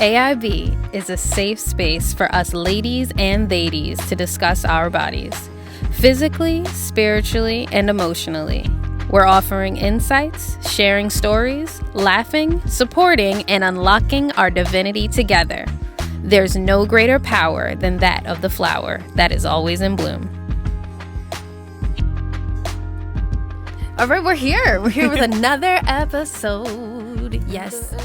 AIB is a safe space for us ladies and theydies to discuss our bodies, physically, spiritually, and emotionally. We're offering insights, sharing stories, laughing, supporting, and unlocking our divinity together. There's no greater power than that of the flower that is always in bloom. All right, we're here. We're here with another episode. Yes.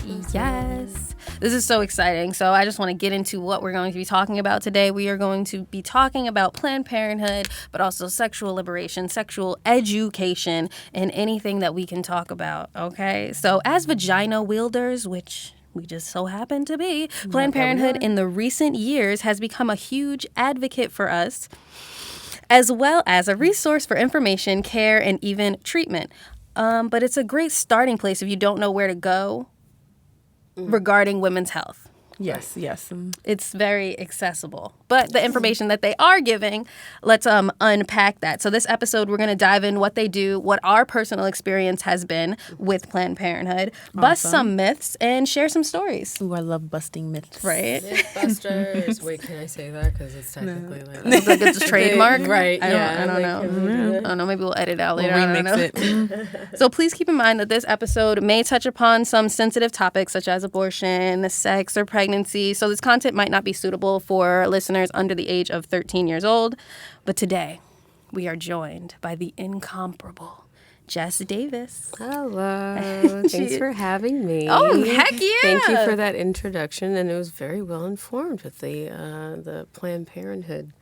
This is so exciting. So I just want to get into what we're going to be talking about today. We are going to be talking about Planned Parenthood, but also sexual liberation, sexual education, and anything that we can talk about, okay? So as vagina-weilders, which we just so happen to be, Planned Parenthood in the recent years has become a huge advocate for us, as well as a resource for information, care, and even treatment. But it's a great starting place if you don't know where to go regarding women's health. Yes. It's very accessible. But the information that they are giving, let's unpack that. So this episode, we're going to dive in what they do, what our personal experience has been with Planned Parenthood, bust some myths, and share some stories. Ooh, I love busting myths. Right? Mythbusters. Wait, can I say that? Because it's technically Like it's a trademark. Right, I don't know. I don't know. Maybe we'll edit it out later. We'll remix it. So please keep in mind that this episode may touch upon some sensitive topics such as abortion, sex, or pregnancy. So this content might not be suitable for listeners under the age of 13 years old. But today, we are joined by the incomparable Jes Davis. Hello. Thanks for having me. Oh, heck yeah. Thank you for that introduction. And it was very well informed with the Planned Parenthood,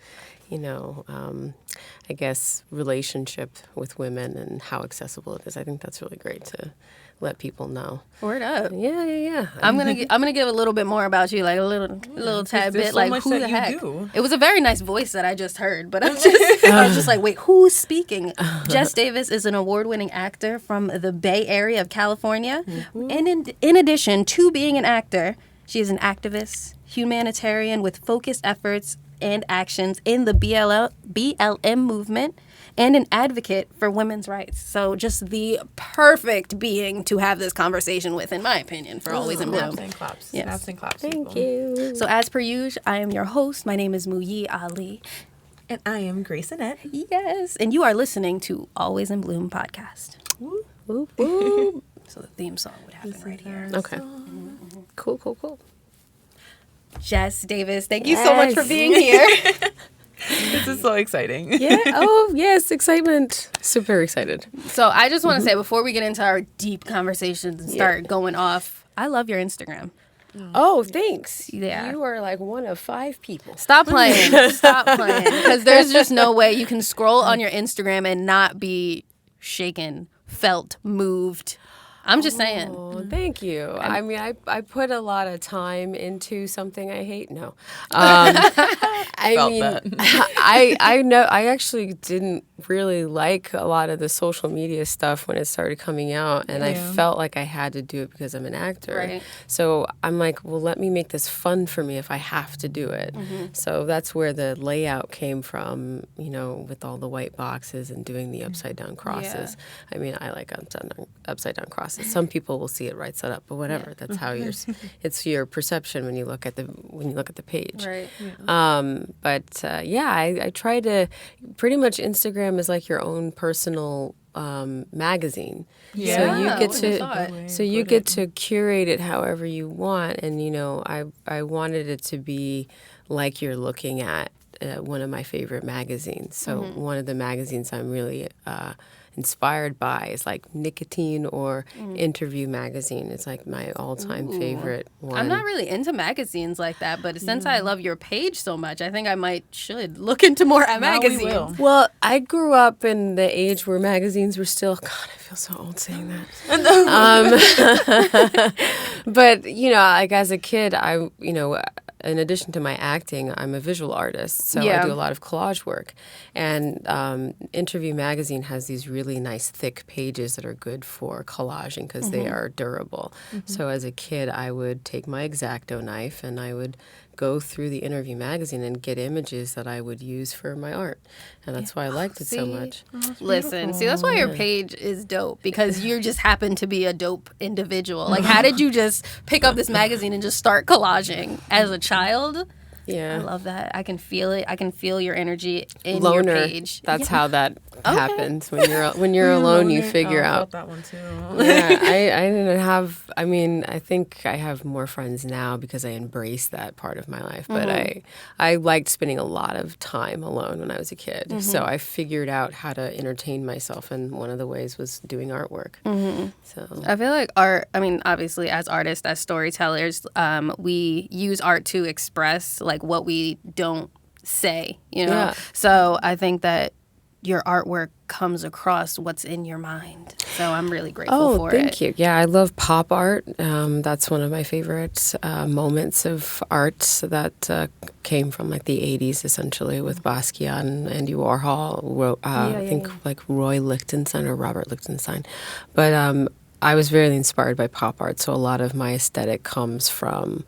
I guess, relationship with women and how accessible it is. I think that's really great to let people know. Word up. Yeah. I'm gonna give a little bit more about you, like a little tad bit, so like much who that the you heck? do. It was a very nice voice that I just heard, but I was just like, wait, who's speaking? Jes Davis is an award-winning actor from the Bay Area of California, and in addition to being an actor, she is an activist, humanitarian with focused efforts and actions in the BLM movement, and an advocate for women's rights. So just the perfect being to have this conversation with, in my opinion, for Always in Bloom. Snaps and claps. Yes. Snaps and claps. Thank people. you. So as per usual, I am your host. My name is Muhyi Ali. And I am Grace Annette. Yes. And you are listening to Always in Bloom podcast. Whoop, whoop. So the theme song would happen right here. Okay. Cool. Jes Davis, thank you so much for being here. This is so exciting. Yeah. Oh, yes. Excitement. Super excited. So I just want to say, before we get into our deep conversations and start going off, I love your Instagram. Oh, thanks. Yeah. You are like one of 5 people. Stop playing. Because there's just no way you can scroll on your Instagram and not be shaken, felt, moved. I'm just saying. Oh, thank you. I mean, I put a lot of time into something I hate. No. I know I actually didn't really like a lot of the social media stuff when it started coming out, and I felt like I had to do it because I'm an actor. Right. So I'm like, well, let me make this fun for me if I have to do it. So that's where the layout came from, with all the white boxes and doing the upside down crosses. I mean, I like upside down crosses. Some people will see it right side up, but whatever. That's how it's your perception when you look at the page. Right. I try to pretty much Instagram is like your own personal magazine. Yeah. So you get to curate it however you want, and I wanted it to be like you're looking at one of my favorite magazines. So one of the magazines I'm really inspired by is like Nicotine or Interview magazine. It's like my all-time favorite one. I'm not really into magazines like that, but since I love your page so much, I think I should look into more magazines. we will. Well, I grew up in the age where magazines were still, God, I feel so old saying that. But, like as a kid, in addition to my acting, I'm a visual artist, so I do a lot of collage work. And Interview magazine has these really nice thick pages that are good for collaging because they are durable. So as a kid, I would take my X-Acto knife and I would go through the interview magazine and get images that I would use for my art. And that's why I liked it so much. Listen, see, that's why your page is dope, because you just happen to be a dope individual. Like, how did you just pick up this magazine and just start collaging as a child? Yeah. I love that. I can feel it. I can feel your energy in Loner. your page. That's how that happens. When you're alone, you figure I out. felt that one too. Yeah, I didn't have. I mean, I think I have more friends now because I embraced that part of my life. But I liked spending a lot of time alone when I was a kid. So I figured out how to entertain myself, and one of the ways was doing artwork. So I feel like art, I mean, obviously as artists, as storytellers, we use art to express like what we don't say, you know? Yeah. So I think that your artwork comes across what's in your mind. So I'm really grateful for it. Oh, thank you. Yeah, I love pop art. That's one of my favorite moments of art that came from like the 80s, essentially, with Basquiat and Andy Warhol. I think like Roy Lichtenstein or Robert Lichtenstein. But I was very inspired by pop art, so a lot of my aesthetic comes from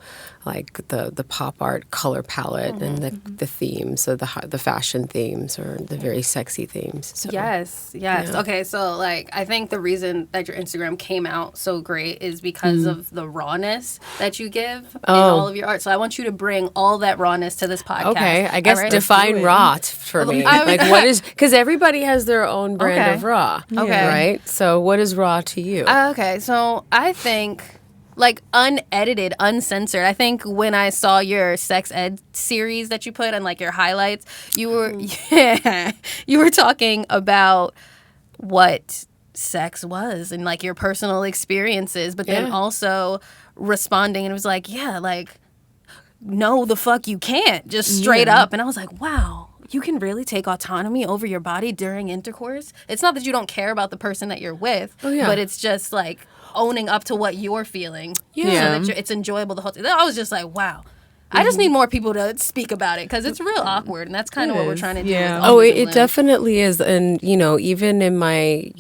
like the pop art color palette and the themes, so the fashion themes or the very sexy themes. So, Yes. Yeah. Okay, so like I think the reason that your Instagram came out so great is because of the rawness that you give in all of your art. So I want you to bring all that rawness to this podcast. Okay, I guess All right? define raw for me. Like what is, because everybody has their own brand of raw. Okay. Right? So what is raw to you? Okay, so I think like unedited, uncensored. I think when I saw your sex ed series that you put and like your highlights, you were you were talking about what sex was and like your personal experiences, but then also responding, and it was like, yeah, like no, the fuck you can't, just straight up. And I was like, wow, you can really take autonomy over your body during intercourse. It's not that you don't care about the person that you're with, but it's just like owning up to what you're feeling, so that it's enjoyable the whole time. I was just like, wow. I just need more people to speak about it because it's real awkward, and that's kind of what we're trying to do. Yeah. With all these It limbs. definitely is. And, you know, even in my,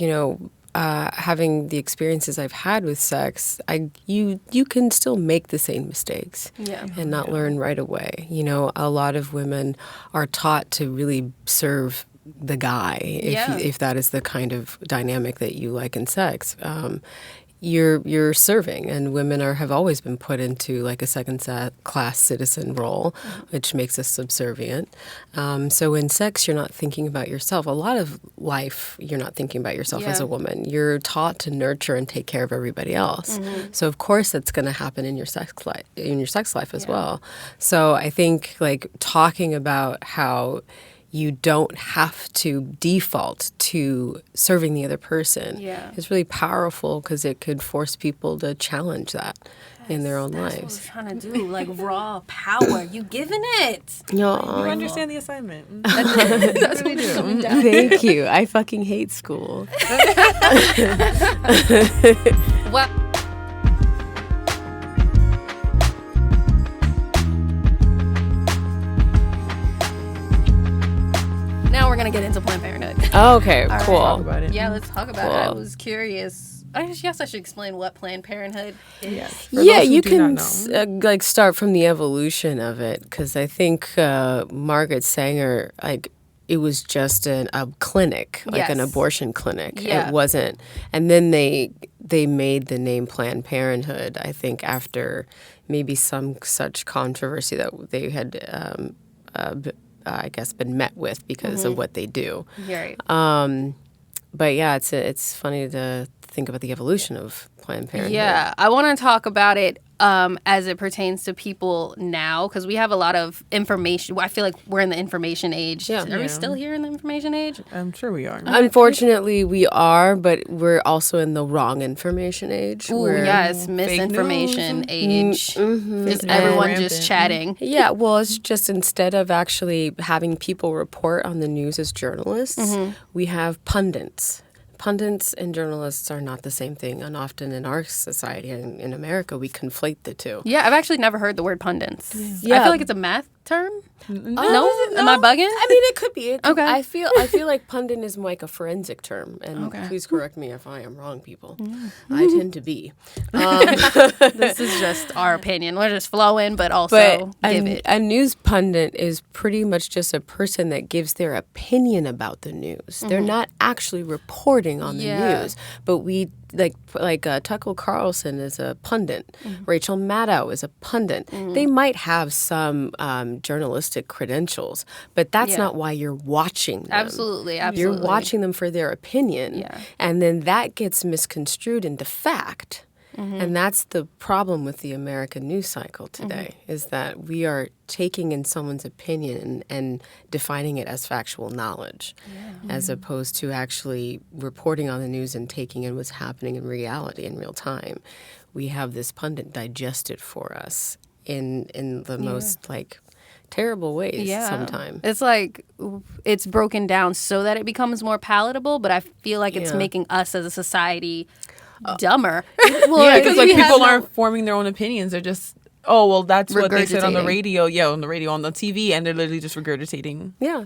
having the experiences I've had with sex, you can still make the same mistakes and not learn right away. You know, a lot of women are taught to really serve the guy if that is the kind of dynamic that you like in sex. You're serving, and women have always been put into like a second-class citizen role, which makes us subservient. So in sex, you're not thinking about yourself. A lot of life, you're not thinking about yourself as a woman. You're taught to nurture and take care of everybody else. So of course, that's going to happen in your sex life as well. So I think like talking about how you don't have to default to serving the other person is really powerful, because it could force people to challenge that in their own That's lives. what we're trying to do, like raw power. You giving it. You understand the assignment. That's what it's coming down. Thank you. I fucking hate school. What? Now we're gonna get into Planned Parenthood. Okay, All right. cool. Talk about it. Yeah, let's talk about it. I Cool. was curious. I guess I should explain what Planned Parenthood is. Yes. For Yeah, those who you do can not know. like start from the evolution of it, because I think Margaret Sanger, like, it was just a clinic, like an Yes. abortion clinic. Yeah. It wasn't, and then they made the name Planned Parenthood, I think, after maybe some such controversy that they had, I guess, been met with because of what they do. Right. But yeah, it's funny to think about the evolution of Planned Parenthood. Yeah, I want to talk about it as it pertains to people now, because we have a lot of information. I feel like we're in the information age. Yeah. Are we still here in the information age? I'm sure we are. Unfortunately, we are, but we're also in the wrong information age. Ooh, where- yes, misinformation age. Is Fake everyone news. just chatting? Yeah, well, it's just instead of actually having people report on the news as journalists, we have pundits. Pundits and journalists are not the same thing, and often in our society and in America, we conflate the two. Yeah, I've actually never heard the word pundits. I Yeah. feel like it's a math term? No. Am I bugging? I mean, it could be. Okay. I feel like pundit is like a forensic term, and please correct me if I am wrong, people. I tend to be. This is just our opinion. We're just flowing, but also give it. A news pundit is pretty much just a person that gives their opinion about the news. They're not actually reporting on the news, but we like Tucker Carlson is a pundit. Rachel Maddow is a pundit. They might have some journalistic credentials, but that's not why you're watching them. Absolutely. You're watching them for their opinion, and then that gets misconstrued into fact. And that's the problem with the American news cycle today, is that we are taking in someone's opinion and defining it as factual knowledge, as opposed to actually reporting on the news and taking in what's happening in reality in real time. We have this pundit digest it for us in the most terrible ways sometimes. It's like it's broken down so that it becomes more palatable, but I feel like it's making us as a society dumber. Because people aren't forming their own opinions. They're just, that's what they said on the radio. Yeah, on the radio, on the TV, and they're literally just regurgitating. Yeah,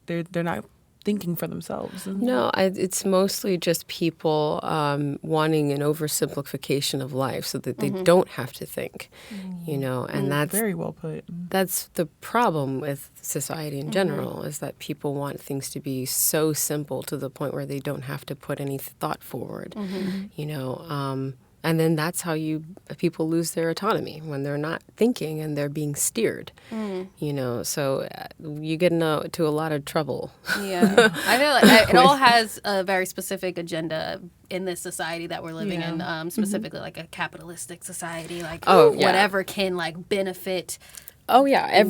they're not thinking for themselves. No, it's mostly just people wanting an oversimplification of life so that they don't have to think, and that's very well put. That's the problem with society in general, is that people want things to be so simple to the point where they don't have to put any thought forward, and then that's how people lose their autonomy, when they're not thinking and they're being steered, so you get into a lot of trouble. Yeah. I feel like it all has a very specific agenda in this society that we're living in, specifically like a capitalistic society, whatever can benefit. Oh yeah,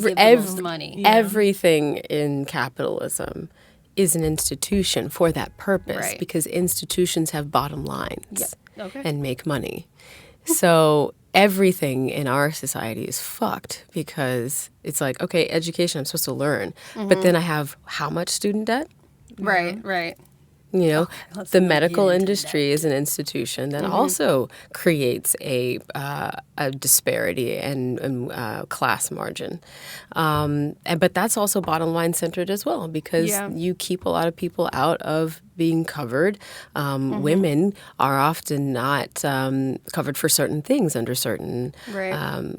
money. Everything in capitalism is an institution for that purpose, because institutions have bottom lines and make money. So everything in our society is fucked, because it's like, okay, education, I'm supposed to learn, but then I have how much student debt? Right. The medical industry is an institution that also creates a disparity and class margin. But that's also bottom line centered as well, because you keep a lot of people out of being covered. Women are often not covered for certain things under certain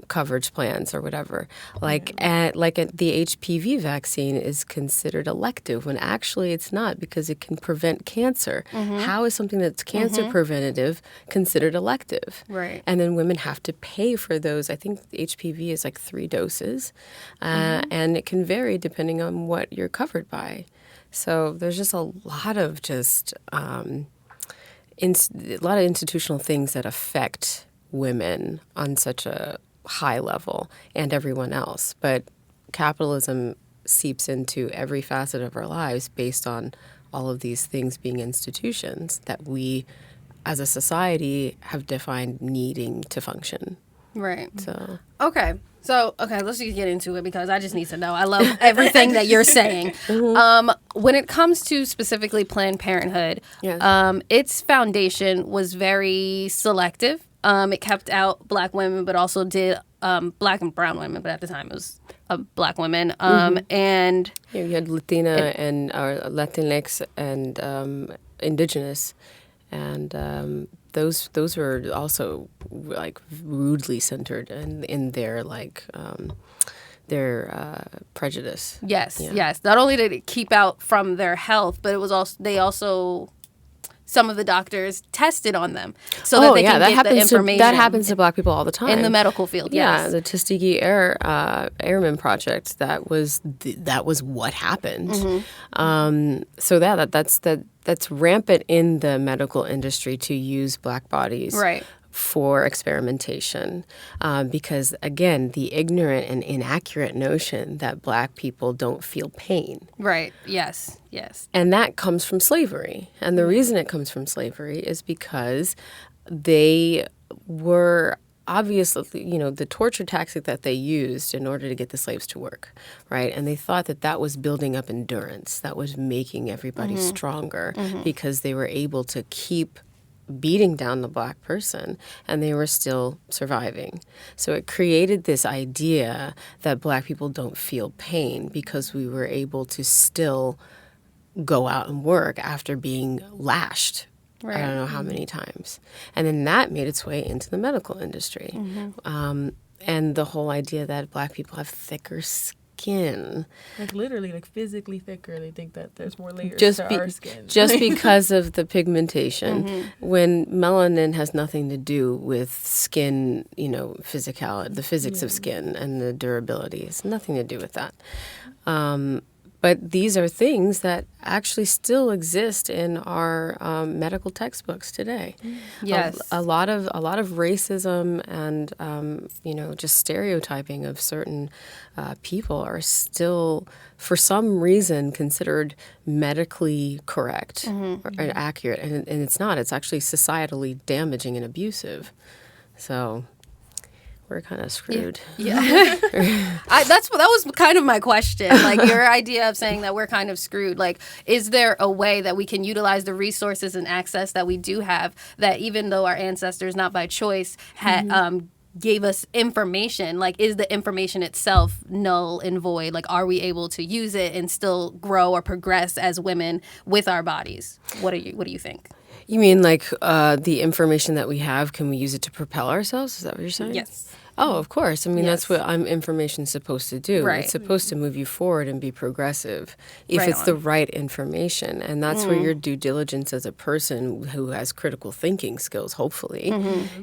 coverage plans or whatever. The HPV vaccine is considered elective when actually it's not, because it can prevent cancer. How is something that's cancer preventative considered elective? Right. And then women have to pay for those. I think HPV is 3 doses, and it can vary depending on what you're covered by. So there's just a lot of institutional things that affect women on such a high level, and everyone else. But capitalism seeps into every facet of our lives based on all of these things being institutions that we, as a society, have defined needing to function. Right. So let's just get into it, because I just need to know. I love everything that you're saying. When it comes to specifically Planned Parenthood, its foundation was very selective. It kept out Black women, but also did Black and brown women. But at the time, it was Black women. And you had Latina and Latinx and Indigenous, and those were also rudely centered in their prejudice. Yes. Not only did it keep out from their health, but it was also some of the doctors tested on them so that they can get the information. That happens to Black people all the time in the medical field. Yeah, the Tuskegee Airmen Project. That was what happened. So that's rampant in the medical industry to use Black bodies for experimentation, because again, the ignorant and inaccurate notion that Black people don't feel pain. Right. Yes. And that comes from slavery. And the reason it comes from slavery is because they were obviously, the torture tactic that they used in order to get the slaves to work, right? And they thought that was building up endurance, that was making everybody stronger, because they were able to keep beating down the Black person, and they were still surviving. So it created this idea that Black people don't feel pain because we were able to still go out and work after being lashed. Right. I don't know how many times. And then that made its way into the medical industry. And the whole idea that Black people have thicker skin. Like literally, like physically thicker. They think that there's more layers to our skin. Just because of the pigmentation. When melanin has nothing to do with skin, physicality, the physics of skin and the durability. It's nothing to do with that. But these are things that actually still exist in our medical textbooks today. Yes, a lot of racism and just stereotyping of certain people are still, for some reason, considered medically correct or accurate, and it's not. It's actually societally damaging and abusive. So we're kind of screwed. Yeah. That was kind of my question. Like your idea of saying that we're kind of screwed. Like, is there a way that we can utilize the resources and access that we do have that even though our ancestors, not by choice, gave us information, like is the information itself null and void? Like, are we able to use it and still grow or progress as women with our bodies? What do you think? You mean like the information that we have, can we use it to propel ourselves? Is that what you're saying? Yes. Oh, of course. I mean, that's what information's supposed to do. Right. It's supposed to move you forward and be progressive if it's the right information. And that's where your due diligence as a person who has critical thinking skills, hopefully,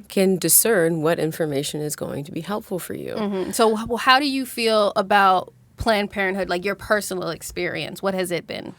can discern what information is going to be helpful for you. So how do you feel about Planned Parenthood, like your personal experience? What has it been?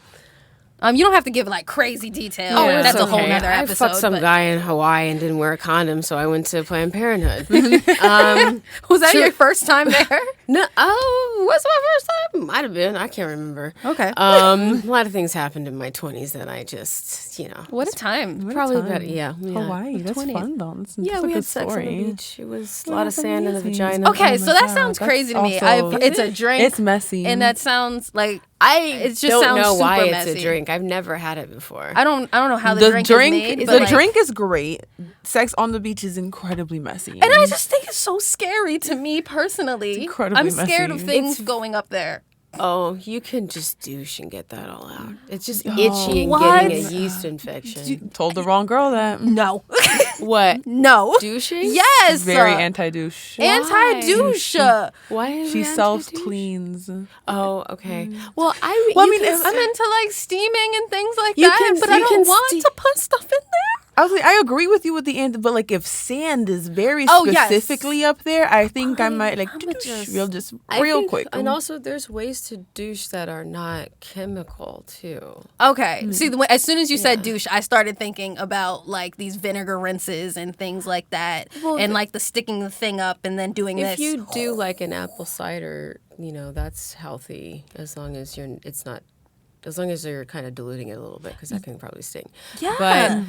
You don't have to give like crazy detail. Oh, that's a whole nother episode. I fucked some guy in Hawaii and didn't wear a condom, so I went to Planned Parenthood. Was that your first time there? No. Oh, was it my first time? Might have been. I can't remember. Okay. A lot of things happened in my 20s that I just, What a time. Probably better. Yeah. Hawaii. That's 20s. fun though. Yeah, we had sex on the beach. It was a lot of sand in the vagina. Okay, so that sounds crazy to me. It's a drink. It's messy. And that sounds like I just don't sounds know super why messy. it's a drink. I've never had it before. I don't know how the drink is made. The drink is great. Sex on the beach is incredibly messy. And I just think it's so scary to me personally. It's incredibly I'm scared messy. of things going up there. Oh, you can just douche and get that all out. It's just itchy and getting a yeast infection. You told the wrong girl that. No. What? No. Douching? Yes. Very anti-douche. Anti-douche. Why is She it anti-douche? self-cleans. Oh, okay. Well, I mean, I'm into like steaming and things like that, but I don't want to put stuff in there. I was like, I agree with you with the end, but like if sand is very specifically up there, I think I might like real quick. And also, there's ways to douche that are not chemical too. Okay. See, as soon as you said douche, I started thinking about like these vinegar rinses and things like that, and like the sticking the thing up and then doing this. If you do like an apple cider, that's healthy as long as as long as you're kind of diluting it a little bit, because that can probably sting. Yeah.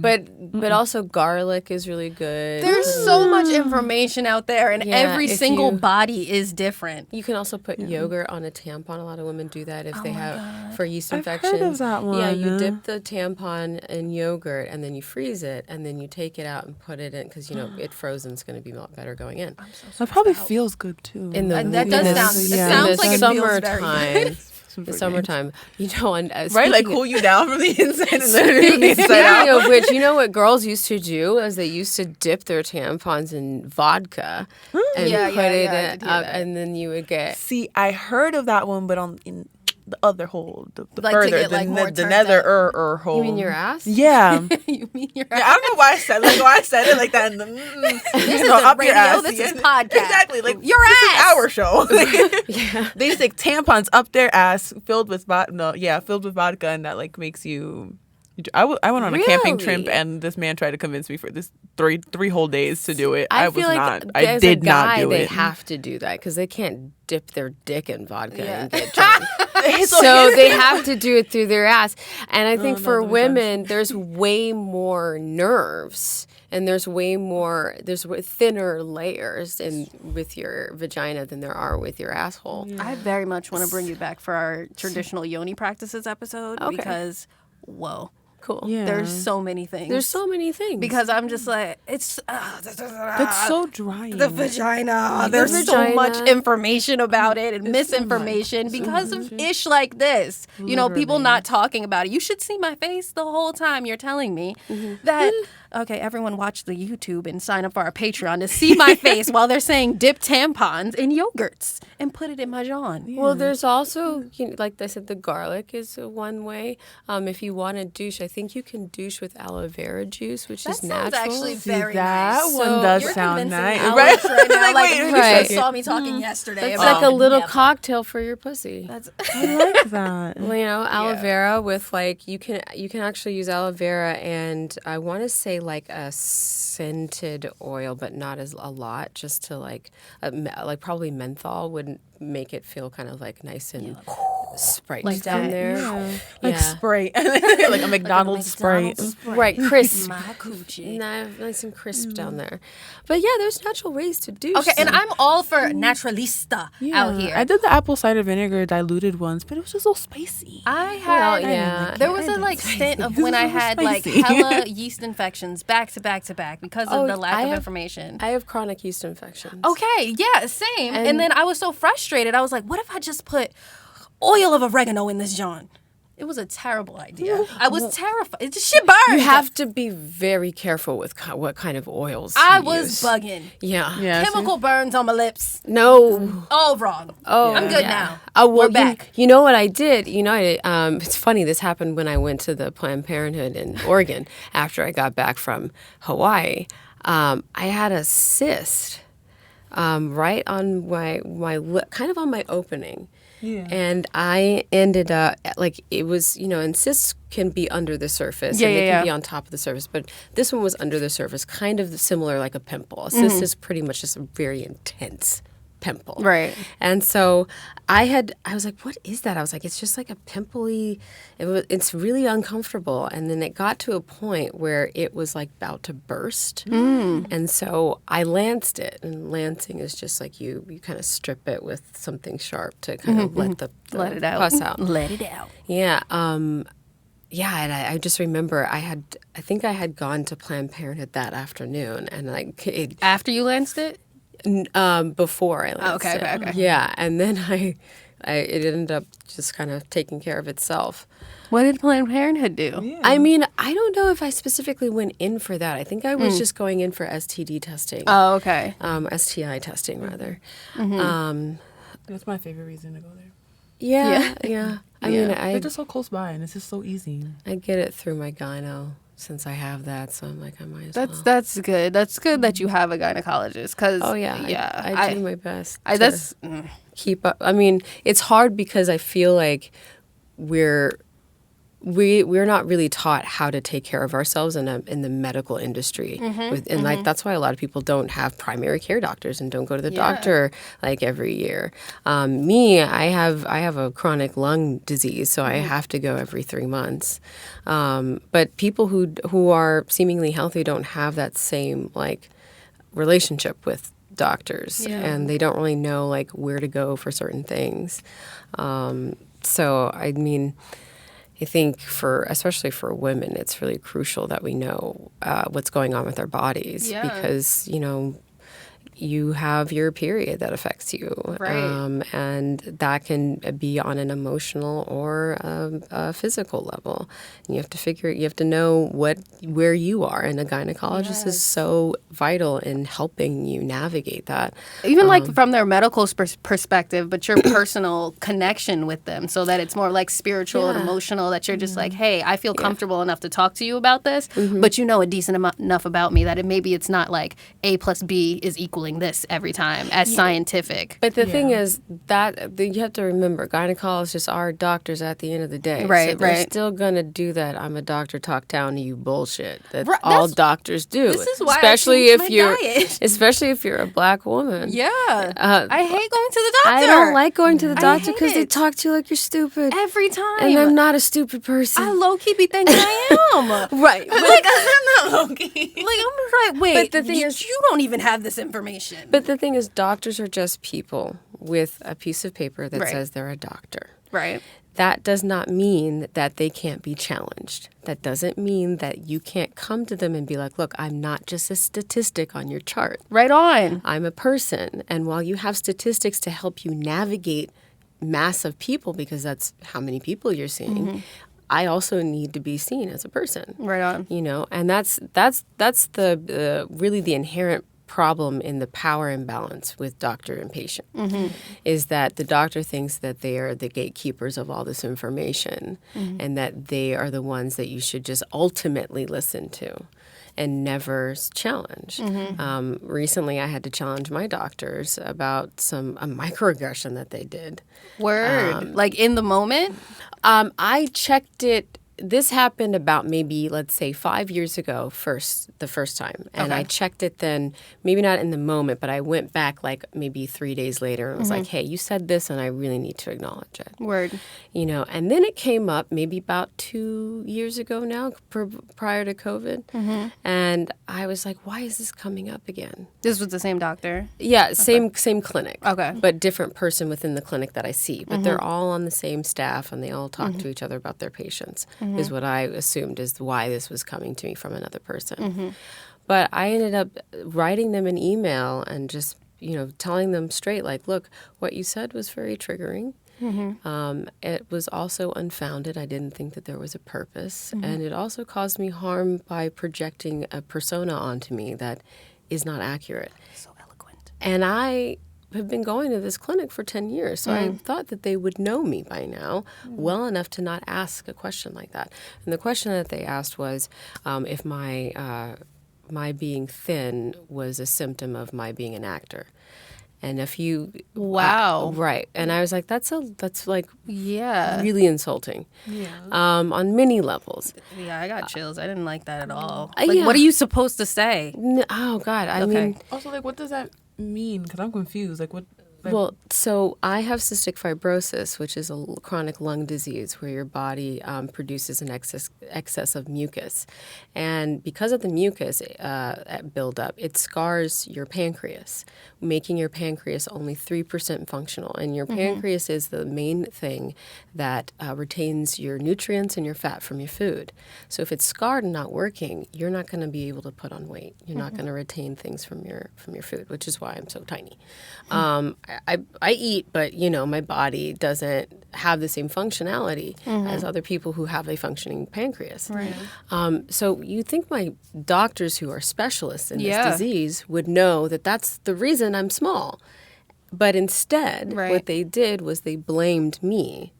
But also garlic is really good. There's so much information out there, and every single body is different. You can also put yogurt on a tampon. A lot of women do that if they have for yeast infections. I've heard of that one. Yeah, you dip the tampon in yogurt and then you freeze it and then you take it out and put it in because it frozen is going to be a lot better going in. That probably feels good too. That does sound like it feels very good. The summertime, right? Like cool you down from the inside and then from the inside out. Speaking of which, you know what girls used to do is they used to dip their tampons in vodka and put it up, and then you would get. See, I heard of that one, but in the other hole, the like further, get, like, the nether hole. You mean your ass? Yeah. You mean your ass? Yeah, I don't know why I said it like that. This is up radio. Your ass. This is podcast. Exactly. Like your this ass. Is our show. They stick tampons up their ass filled with vodka, and that like makes you. I went on a camping trip, and this man tried to convince me for this three whole days to do it. I did not do it. They have to do that because they can't dip their dick in vodka and get drunk. So they have to do it through their ass. And I think for women, there's way more nerves. And there's thinner layers with your vagina than there are with your asshole. I very much want to bring you back for our traditional yoni practices episode because, whoa. cool. Yeah. There's so many things. There's so many things. Because I'm just like, it's... That's so dry. The vagina. There's so much information about it and misinformation because of ish like this. Literally. You know, people not talking about it. You should see my face the whole time you're telling me that... Okay, everyone watch the YouTube and sign up for our Patreon to see my face while they're saying dip tampons in yogurts and put it in my John. Yeah. Well, there's also, like I said, the garlic is one way. If you want to douche, I think you can douche with aloe vera juice, which is natural. That sounds actually very nice. That one does sound nice. Right? Right now. Like, you saw me talking yesterday. It's like a little cocktail for your pussy. I like that. You know, aloe vera with like, you can actually use aloe vera and I want to say like a scented oil, but not as a lot, just to like probably menthol would make it feel kind of like nice and Sprite like down there. Yeah. Like Sprite. Like a McDonald's Sprite. Right, crisp. My coochie. Nice and crisp down there. But yeah, there's natural ways to do Okay, and I'm all for naturalista out here. I did the apple cider vinegar diluted ones, but it was just a little spicy. I had, there was a stint of when I had like hella yeast infections back to back to back because of the lack of information. I have chronic yeast infections. Okay, yeah, same. And then I was so frustrated. I was like, what if I just put oil of oregano in this John? It was a terrible idea. I was terrified. It just shit burned. You have to be very careful with what kind of oils I was bugging. Yeah. Chemical burns on my lips. No. All wrong. Oh, I'm good now. Oh, well, we're back. You know what I did? It's funny. This happened when I went to the Planned Parenthood in Oregon after I got back from Hawaii. I had a cyst right on my lip, kind of on my opening. Yeah. And I ended up, it was, and cysts can be under the surface and they can be on top of the surface. But this one was under the surface, kind of similar like a pimple. A cyst is pretty much just a very intense pimple. Right. And so I was like, what is that? I was like, it's just like a pimply, it's really uncomfortable. And then it got to a point where it was like about to burst. And so I lanced it. And lancing is just like you kind of strip it with something sharp to kind of let it out. Pus out. Let it out. Yeah. Yeah, and I just remember I think I had gone to Planned Parenthood that afternoon. And after you lanced it? Before I lanced it. Okay. Yeah, and then it ended up just kind of taking care of itself. What did Planned Parenthood do? Yeah. I mean, I don't know if I specifically went in for that. I think I was just going in for STD testing. Oh, okay. STI testing, rather. That's my favorite reason to go there. Yeah. I mean, they're just so close by, and it's just so easy. I get it through my gyno. Since I have that, so I'm like, I might as well. That's good. That's good that you have a gynecologist. Cause I do my best. Keep up. I mean, it's hard because I feel like we're not really taught how to take care of ourselves in the medical industry, and that's why a lot of people don't have primary care doctors and don't go to the doctor like every year. Me, I have a chronic lung disease, so I have to go every 3 months. But people who are seemingly healthy don't have that same relationship with doctors, and they don't really know where to go for certain things. So I mean, I think especially for women, it's really crucial that we know what's going on with our bodies because, you have your period that affects you. Right. And that can be on an emotional or a physical level. And you have to know where you are. And a gynecologist is so vital in helping you navigate that. Even from their medical perspective, but your personal connection with them so that it's more spiritual and emotional, that you're just hey, I feel comfortable enough to talk to you about this, but a decent enough about me that maybe it's not A plus B is equaling this every time as scientific. But the thing is that you have to remember, gynecologists are doctors at the end of the day. Right, so they're still going to do that I'm a doctor, talk down to you bullshit that all doctors do. This is why especially I diet. Especially if you're a black woman. Yeah. I hate going to the doctor. I don't like going to the doctor because they talk to you like you're stupid. Every time. And I'm not a stupid person. I low-key be thinking I am. Right. I'm not low-key. I'm wait, but the thing is, you don't even have this information. But the thing is, doctors are just people with a piece of paper that says they're a doctor. Right. that does not mean that they can't be challenged. That doesn't mean that you can't come to them and be like, look, I'm not just a statistic on your chart. Right on. I'm a person. And while you have statistics to help you navigate mass of people, because that's how many people you're seeing, I also need to be seen as a person. Right on. You know, and that's the really the inherent problem in the power imbalance with doctor and patient, is that the doctor thinks that they are the gatekeepers of all this information, and that they are the ones that you should just ultimately listen to and never challenge. Recently, I had to challenge my doctors about a microaggression that they did. Word. Like in the moment? I checked it. This happened about maybe, let's say, 5 years ago the first time. And I checked it then, maybe not in the moment, but I went back like maybe 3 days later and was like, hey, you said this and I really need to acknowledge it. Word. You know, and then it came up maybe about 2 years ago now, prior to COVID. And I was like, why is this coming up again? This was the same doctor? Yeah, same clinic. Okay. But different person within the clinic that I see. But they're all on the same staff and they all talk to each other about their patients. Is what I assumed is why this was coming to me from another person. But I ended up writing them an email and just, you know, telling them straight, like, look, what you said was very triggering. It was also unfounded. I didn't think that there was a purpose. And it also caused me harm by projecting a persona onto me that is not accurate. So eloquent. And I have been going to this clinic for 10 years, so I thought that they would know me by now well enough to not ask a question like that. And the question that they asked was if my being thin was a symptom of my being an actor. And if you right, and I was like, that's like really insulting, on many levels. Yeah, I got chills. I didn't like that at all. Like, what are you supposed to say? Oh God, I mean, also, like, what does that mean? Because I'm confused. Like, what? Well, so I have cystic fibrosis, which is a chronic lung disease where your body produces an excess of mucus. And because of the mucus buildup, it scars your pancreas, making your pancreas only 3% functional. And your pancreas is the main thing that retains your nutrients and your fat from your food. So if it's scarred and not working, you're not going to be able to put on weight. You're not going to retain things from your food, which is why I'm so tiny. I eat, but, you know, my body doesn't have the same functionality as other people who have a functioning pancreas. Right. So you think my doctors who are specialists in this disease would know that that's the reason I'm small. But instead, what they did was they blamed me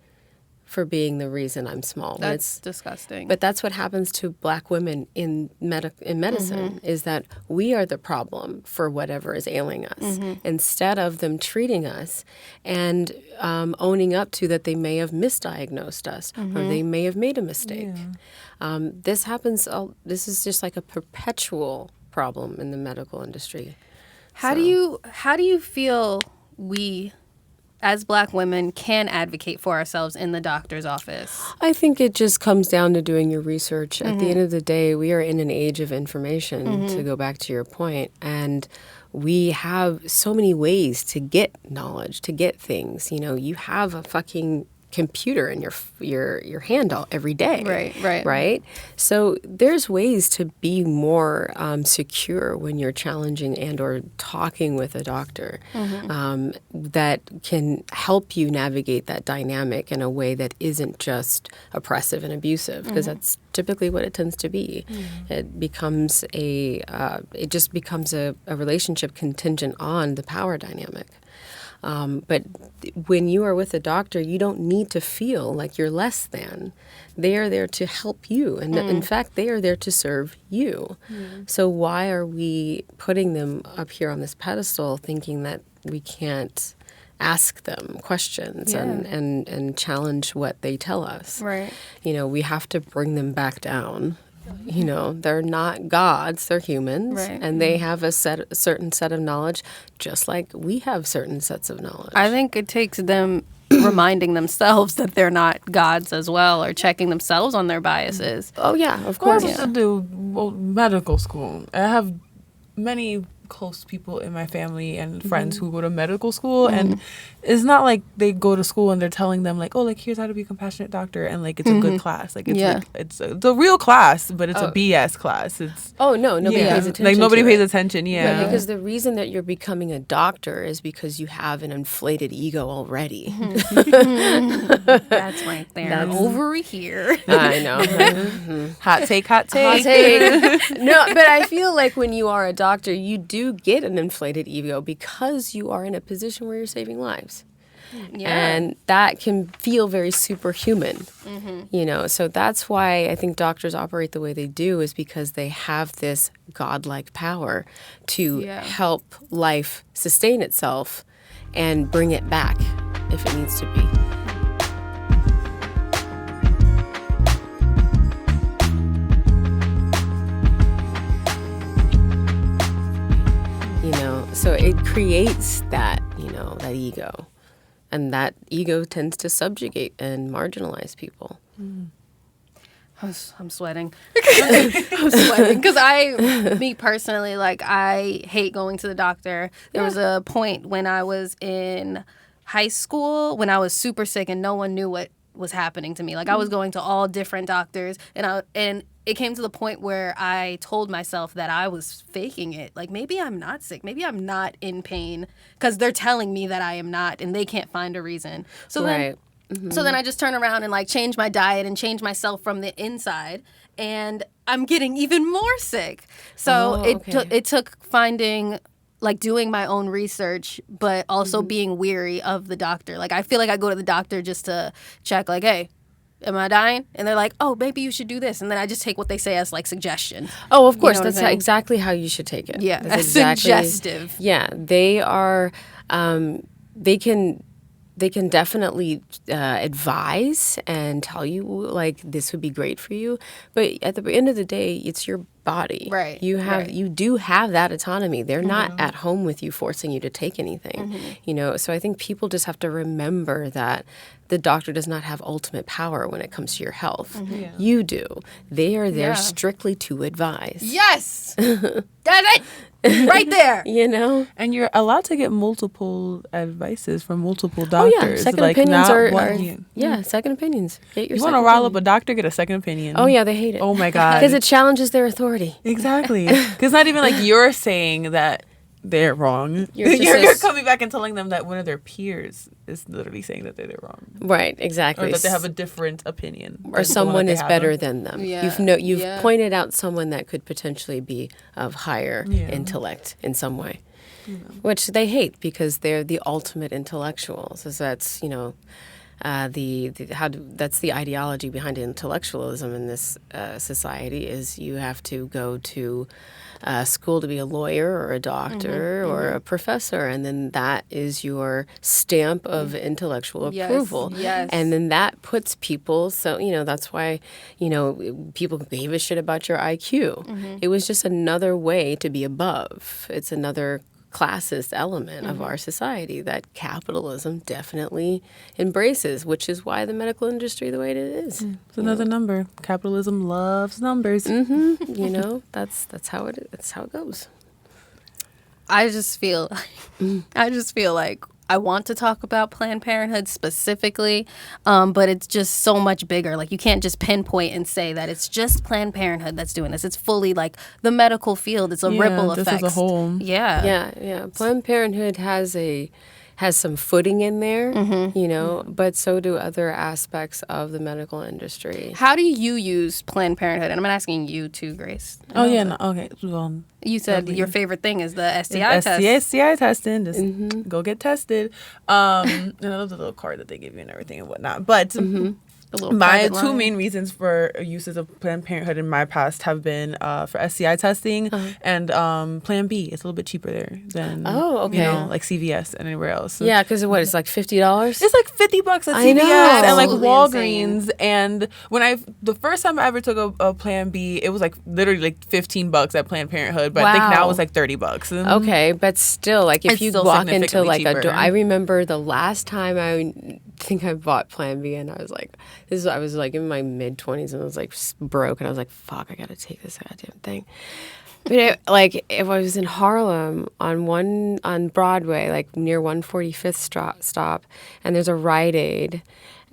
for being the reason I'm small. That's disgusting. But that's what happens to Black women in medicine, is that we are the problem for whatever is ailing us, instead of them treating us and owning up to that they may have misdiagnosed us or they may have made a mistake. This happens. This is just like a perpetual problem in the medical industry. How do you feel we, as Black women, can advocate for ourselves in the doctor's office? I think it just comes down to doing your research. At the end of the day, we are in an age of information, to go back to your point, and we have so many ways to get knowledge, to get things. You know, you have a fucking computer in your hand every day. Right. So there's ways to be more secure when you're challenging and or talking with a doctor that can help you navigate that dynamic in a way that isn't just oppressive and abusive, because that's typically what it tends to be. It becomes it just becomes a relationship contingent on the power dynamic. But when you are with a doctor, you don't need to feel like you're less than. They are there to help you. And in fact, they are there to serve you. So why are we putting them up here on this pedestal thinking that we can't ask them questions and challenge what they tell us? Right. You know, we have to bring them back down. You know, they're not gods, they're humans, and they have a certain set of knowledge, just like we have certain sets of knowledge. I think it takes them reminding themselves that they're not gods as well, or checking themselves on their biases. Oh, yeah, of course. I used to do medical school. I have many close people in my family and friends who go to medical school, and it's not like they go to school and they're telling them like, oh, like here's how to be a compassionate doctor, and like it's a good class, like it's like it's a real class, but it's a BS class. It's nobody pays attention. Like nobody pays attention. Yeah, right, because the reason that you're becoming a doctor is because you have an inflated ego already. That's right there. That's over here. I know. Hot take. Hot take. No, but I feel like when you are a doctor, you do get an inflated ego because you are in a position where you're saving lives. Yeah. And that can feel very superhuman, so that's why I think doctors operate the way they do, is because they have this godlike power to help life sustain itself and bring it back if it needs to be. So it creates that, that ego. And that ego tends to subjugate and marginalize people. I'm sweating. I'm sweating because me personally, like I hate going to the doctor. There was a point when I was in high school when I was super sick and no one knew what was happening to me. Like I was going to all different doctors, and it came to the point where I told myself that I was faking it. Like maybe I'm not sick. Maybe I'm not in pain because they're telling me that I am not, and they can't find a reason. So then. So then I just turn around and like change my diet and change myself from the inside, and I'm getting even more sick. So it took finding, like doing my own research, but also being weary of the doctor. Like I feel like I go to the doctor just to check, like, hey, am I dying? And they're like, oh, maybe you should do this. And then I just take what they say as like suggestions. Oh, of course. That's exactly how you should take it. Yeah, that's exactly, suggestive. Yeah, they are, they can definitely advise and tell you, like, this would be great for you. But at the end of the day, it's your body. Right. You do have that autonomy. They're not at home with you forcing you to take anything. So I think people just have to remember that the doctor does not have ultimate power when it comes to your health. You do. They are there strictly to advise. Yes. That's it. Right there. And you're allowed to get multiple advices from multiple doctors. Oh, yeah. Second opinions are second opinions. Get your you want to rile up a doctor, get a second opinion. Oh, yeah, they hate it. Oh, my God. Because it challenges their authority. Exactly. Because not even like you're saying that they're wrong. You're coming back and telling them that one of their peers is literally saying that they're wrong. Right, exactly. Or that they have a different opinion. Or someone is better than them. Yeah. You've pointed out someone that could potentially be of higher intellect in some way, which they hate because they're the ultimate intellectuals. So that's, that's the ideology behind intellectualism in this society is you have to go to school to be a lawyer or a doctor or a professor, and then that is your stamp of intellectual approval. Yes. And then that puts people, so, that's why, people gave a shit about your IQ. It was just another way to be above. It's another classist element of our society that capitalism definitely embraces, which is why the medical industry the way it is. It's another number. Capitalism loves numbers. That's how it goes. I just feel like I want to talk about Planned Parenthood specifically, but it's just so much bigger. Like, you can't just pinpoint and say that it's just Planned Parenthood that's doing this. It's fully, like, the medical field. It's a ripple effect. Just as a whole. Yeah. Planned Parenthood has some footing in there, but so do other aspects of the medical industry. How do you use Planned Parenthood? And I'm asking you too, Grace. Okay. Well, you said your favorite thing is the STI test. STI testing. Just go get tested. And I love the little card that they give you and everything and whatnot. But my two main reasons for uses of Planned Parenthood in my past have been for STI testing and Plan B. It's a little bit cheaper there than like CVS and anywhere else. So because it's like $50. It's like $50 at CVS and like Walgreens. Insane. And when the first time I ever took a Plan B, it was like literally like $15 at Planned Parenthood, but I think now it's like $30. Okay, but still, like if you walk into like I remember the last time I think I bought Plan B and I was like, I was like in my mid-20s and I was like broke and I was like, fuck, I gotta take this goddamn thing. But if I was in Harlem on Broadway, like near 145th stop, and there's a Rite Aid,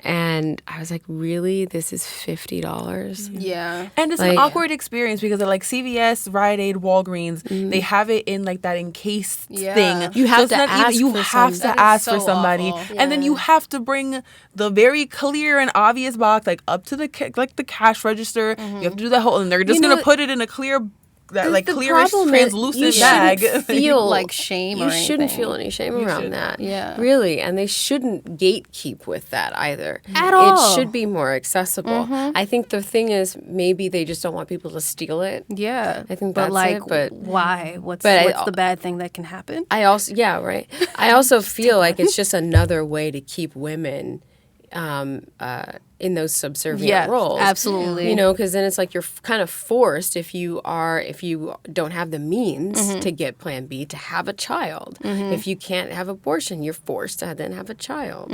and I was like, really? This is $50? Yeah. And it's an awkward experience because at like CVS, Rite Aid, Walgreens, they have it in like that encased thing. You have to ask for somebody. Awful. And then you have to bring the very clear and obvious box like up to the cash register. You have to do that whole, and they're just going to put it in a clear clearish, translucent bag. Feel like shame. You shouldn't feel any shame around that. Yeah, really, and they shouldn't gatekeep with that either. At all. It should be more accessible. I think the thing is, maybe they just don't want people to steal it. Yeah, I think that's it. But why? What's the bad thing that can happen? I also feel like it's just another way to keep women in those subservient roles. Absolutely. You know, because then it's like you're kind of forced if you don't have the means to get Plan B to have a child. If you can't have abortion, you're forced to then have a child.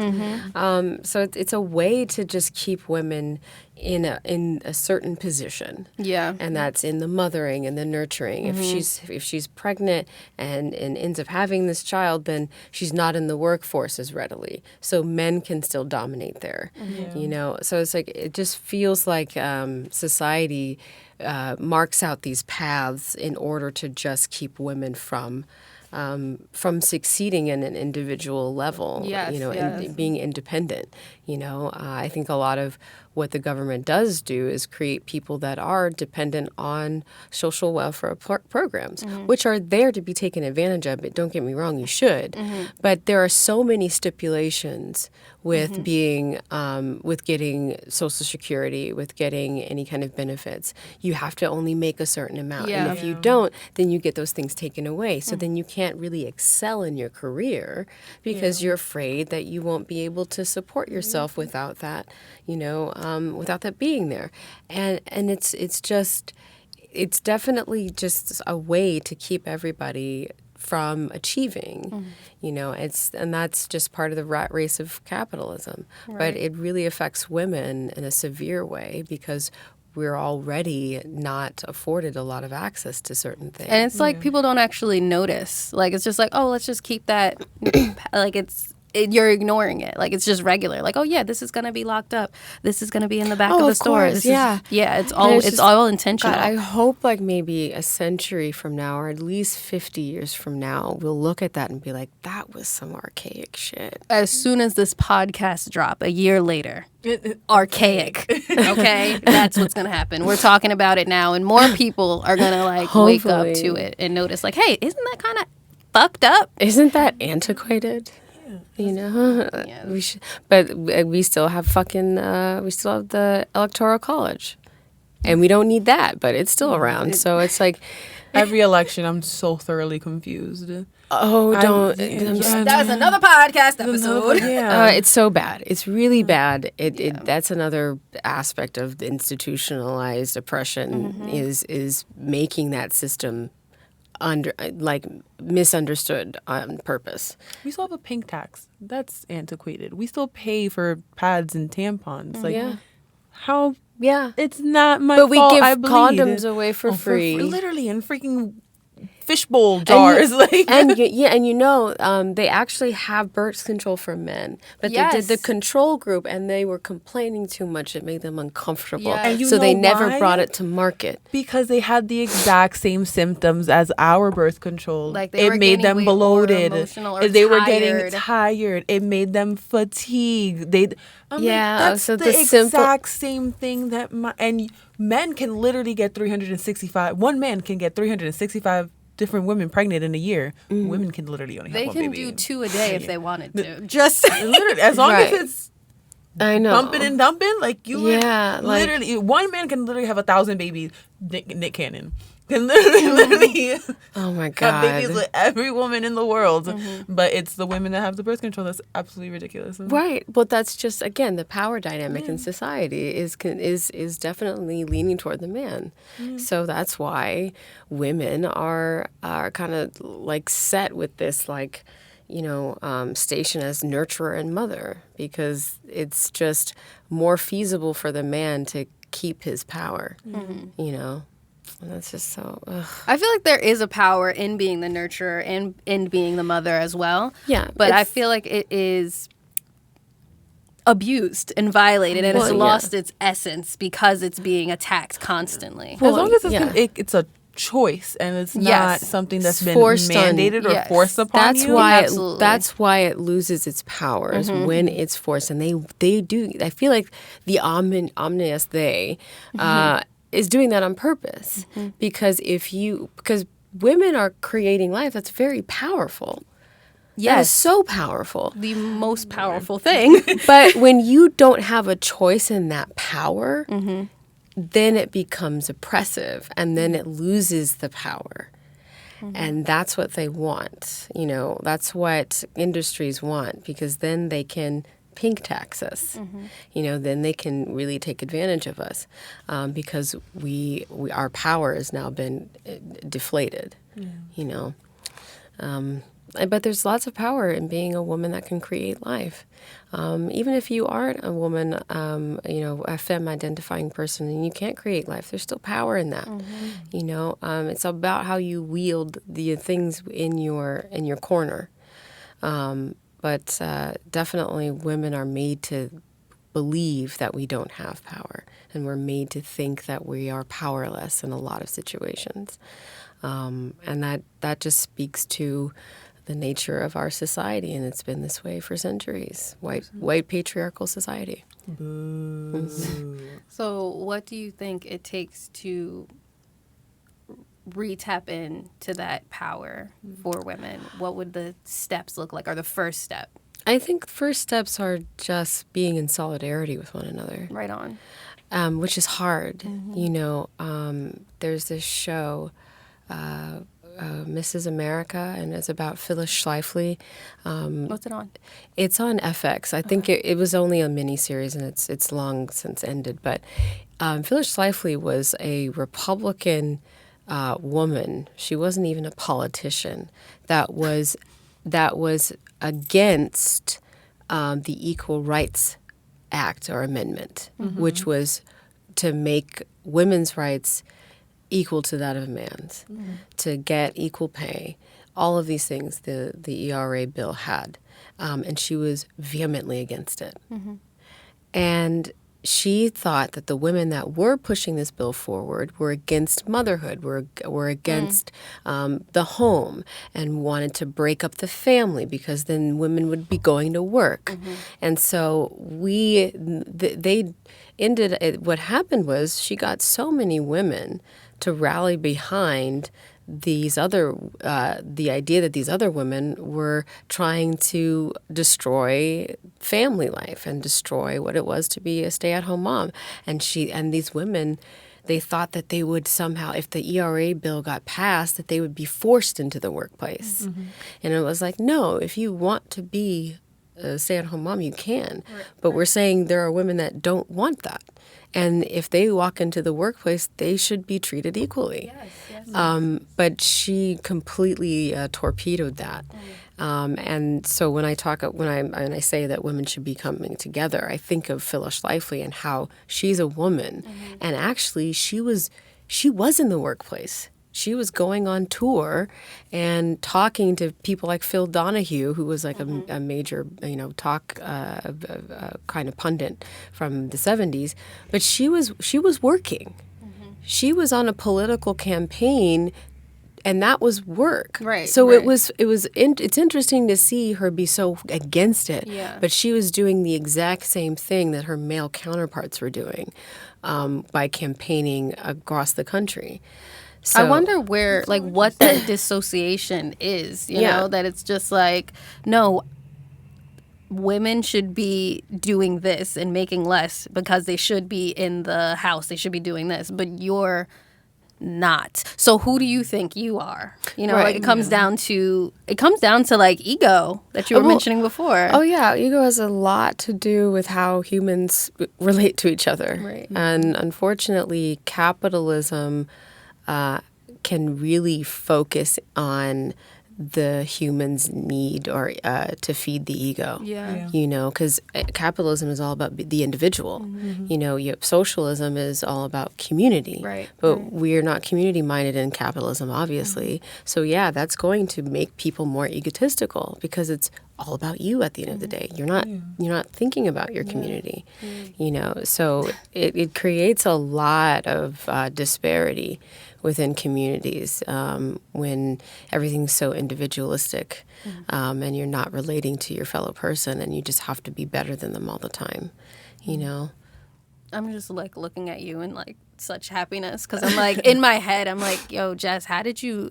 So it's a way to just keep women in a certain position. Yeah. And that's in the mothering and the nurturing. If she's pregnant and ends up having this child, then she's not in the workforce as readily. So men can still dominate there. You know, so it's like it just feels like society marks out these paths in order to just keep women from succeeding in an individual level, and being independent. You know, I think a lot of what the government does do is create people that are dependent on social welfare programs, which are there to be taken advantage of. But don't get me wrong, you should. But there are so many stipulations with being, with getting Social Security, with getting any kind of benefits. You have to only make a certain amount. And if you don't, then you get those things taken away. So then you can't really excel in your career because you're afraid that you won't be able to support yourself without that, without that being there. And it's definitely just a way to keep everybody from achieving, and that's just part of the rat race of capitalism. Right. But it really affects women in a severe way because we're already not afforded a lot of access to certain things. And it's like people don't actually notice. Like, it's just like, oh, let's just keep that. Like, you're ignoring it. Like, it's just regular. Like, oh, yeah, this is going to be locked up. This is going to be in the back of the store. It's all intentional. God, I hope like maybe a century from now or at least 50 years from now, we'll look at that and be like, that was some archaic shit. As soon as this podcast drop, a year later, archaic. Okay? That's what's going to happen. We're talking about it now, and more people are going to like wake up to it and notice like, hey, isn't that kind of fucked up? Isn't that antiquated? We should, but we still have the Electoral College, and we don't need that, but it's still around. So it's like every election, I'm so thoroughly confused. Oh, don't! That was another podcast episode. It's so bad. It's really bad. That's another aspect of the institutionalized oppression is making that system misunderstood on purpose. We still have a pink tax. That's antiquated. We still pay for pads and tampons. How? Yeah, it's not my fault. But we give condoms away for free, literally, in freaking fishbowl jars. They actually have birth control for men, but they did the control group and they were complaining too much. It made them uncomfortable, so they never brought it to market because they had the exact same symptoms as our birth control. Like it made them bloated. They were getting tired. It made them fatigued. That's the exact same thing that and men can literally get 365. One man can get 365 different women pregnant in a year. Women can literally only have one baby. They can do 2 a day if they wanted to. Just literally, as long as it's bumping and dumping, literally, one man can literally have 1,000 babies. Nick Cannon can literally oh my God, have babies with every woman in the world. But it's the women that have the birth control that's absolutely ridiculous. Right. But that's just, again, the power dynamic in society is definitely leaning toward the man. So that's why women are kind of like set with this station as nurturer and mother, because it's just more feasible for the man to keep his power, And that's just so. Ugh. I feel like there is a power in being the nurturer and in being the mother as well. Yeah, but I feel like it is abused and violated, and it's lost its essence because it's being attacked constantly. Well, as long as it's a choice and it's not something that's been mandated or forced upon you. That's why it loses its powers when it's forced, and they do. I feel like the omnious they is doing that on purpose because because women are creating life that's very powerful. Yes. That is so powerful. The most powerful thing. But when you don't have a choice in that power, then it becomes oppressive and then it loses the power. And that's what they want. You know, that's what industries want because then they can pink tax us. You know, then they can really take advantage of us because our power has now been deflated, you know. But there's lots of power in being a woman that can create life. Even if you aren't a woman, you know, a femme-identifying person, and you can't create life, there's still power in that. You know, it's about how you wield the things in your corner. But definitely, women are made to believe that we don't have power, and we're made to think that we are powerless in a lot of situations. And that just speaks to the nature of our society, and it's been this way for centuries. White patriarchal society. So what do you think it takes to re-tap into that power for women? What would the steps look like, or the first step? I think first steps are just being in solidarity with one another. Right on. Which is hard. You know, there's this show, Mrs. America, and it's about Phyllis Schlafly. What's it on? It's on FX. I think it was only a miniseries, and it's long since ended. But Phyllis Schlafly was a Republican woman. She wasn't even a politician. That was against the Equal Rights Act or Amendment, which was to make women's rights equal to that of a man's, to get equal pay, all of these things the ERA bill had. And she was vehemently against it. And she thought that the women that were pushing this bill forward were against motherhood, were against the home, and wanted to break up the family because then women would be going to work. And so they ended. What happened was she got so many women to rally behind the idea that these other women were trying to destroy family life and destroy what it was to be a stay-at-home mom. And these women, they thought that they would somehow, if the ERA bill got passed, that they would be forced into the workplace. And it was like, no, if you want to be a stay-at-home mom, you can. But we're saying there are women that don't want that. And if they walk into the workplace, they should be treated equally. But she completely torpedoed that. And so when I say that women should be coming together, I think of Phyllis Schlafly and how she's a woman, and actually she was in the workplace. She was going on tour and talking to people like Phil Donahue, who was like a major, talk kind of pundit from the 70s. But she was working. She was on a political campaign, and that was work. Right. So it's interesting to see her be so against it. Yeah. But she was doing the exact same thing that her male counterparts were doing by campaigning across the country. So, I wonder what that dissociation is, you know, that it's just like, no, women should be doing this and making less because they should be in the house. They should be doing this, but you're not. So who do you think you are? You know, it comes down to like ego that you were mentioning before. Oh yeah, ego has a lot to do with how humans relate to each other. Right. And unfortunately, capitalism can really focus on the human's need or to feed the ego. You know, because capitalism is all about the individual. You know, socialism is all about community. But we're not community minded in capitalism, obviously. So yeah, that's going to make people more egotistical because it's all about you at the end of the day. You're not thinking about your community. You know, so it creates a lot of disparity within communities when everything's so individualistic and you're not relating to your fellow person and you just have to be better than them all the time, you know? I'm just like looking at you and like such happiness because I'm like in my head I'm like, yo, Jes, how did you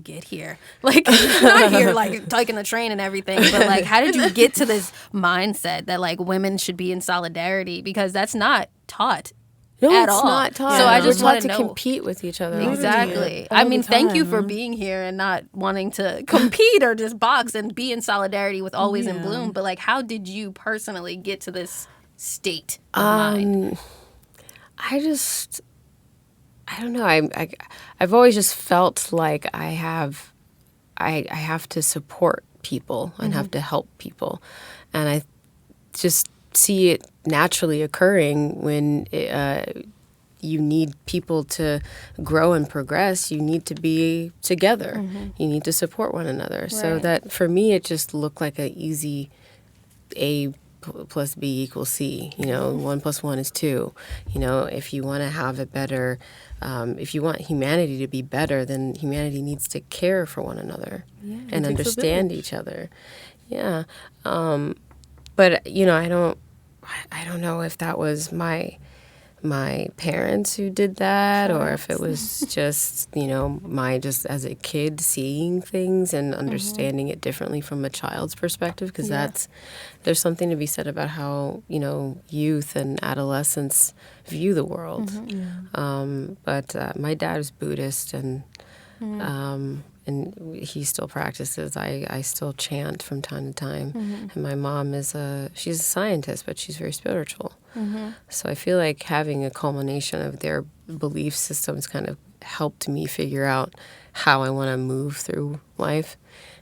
get here? Like not here like taking the train and everything, but like how did you get to this mindset that like women should be in solidarity, because that's not taught. No, at it's all. Not taught. So I just want to to compete with each other. Exactly. I mean, thank you for being here and not wanting to compete or just box and be in solidarity with Always in Bloom. But like, how did you personally get to this state of mind? I don't know. I've always just felt like I have to support people and have to help people, and I just see it naturally occurring when you need people to grow and progress. You need to be together. You need to support one another. So that for me, it just looked like an easy A plus B equals C. You know, 1 + 1 is 2. You know, if you want to have a better, if you want humanity to be better, then humanity needs to care for one another and understand each other. Yeah. But you know, I don't know if that was my parents who did that, or if it was just, you know, my just as a kid seeing things and understanding it differently from a child's perspective, because there's something to be said about how, you know, youth and adolescents view the world. But my dad was Buddhist, and he still practices. I still chant from time to time. And my mom she's a scientist, but she's very spiritual. So I feel like having a culmination of their belief systems kind of helped me figure out how I want to move through life.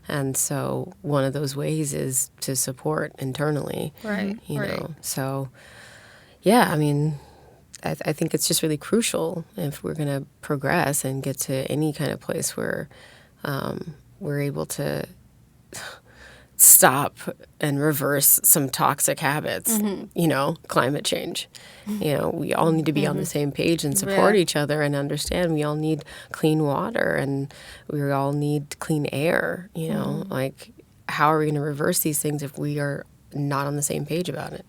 And so one of those ways is to support internally. You know, so yeah, I mean, I think it's just really crucial if we're going to progress and get to any kind of place where we're able to stop and reverse some toxic habits, you know, climate change. You know, we all need to be on the same page and support each other and understand we all need clean water and we all need clean air, you know. Like, how are we going to reverse these things if we are not on the same page about it,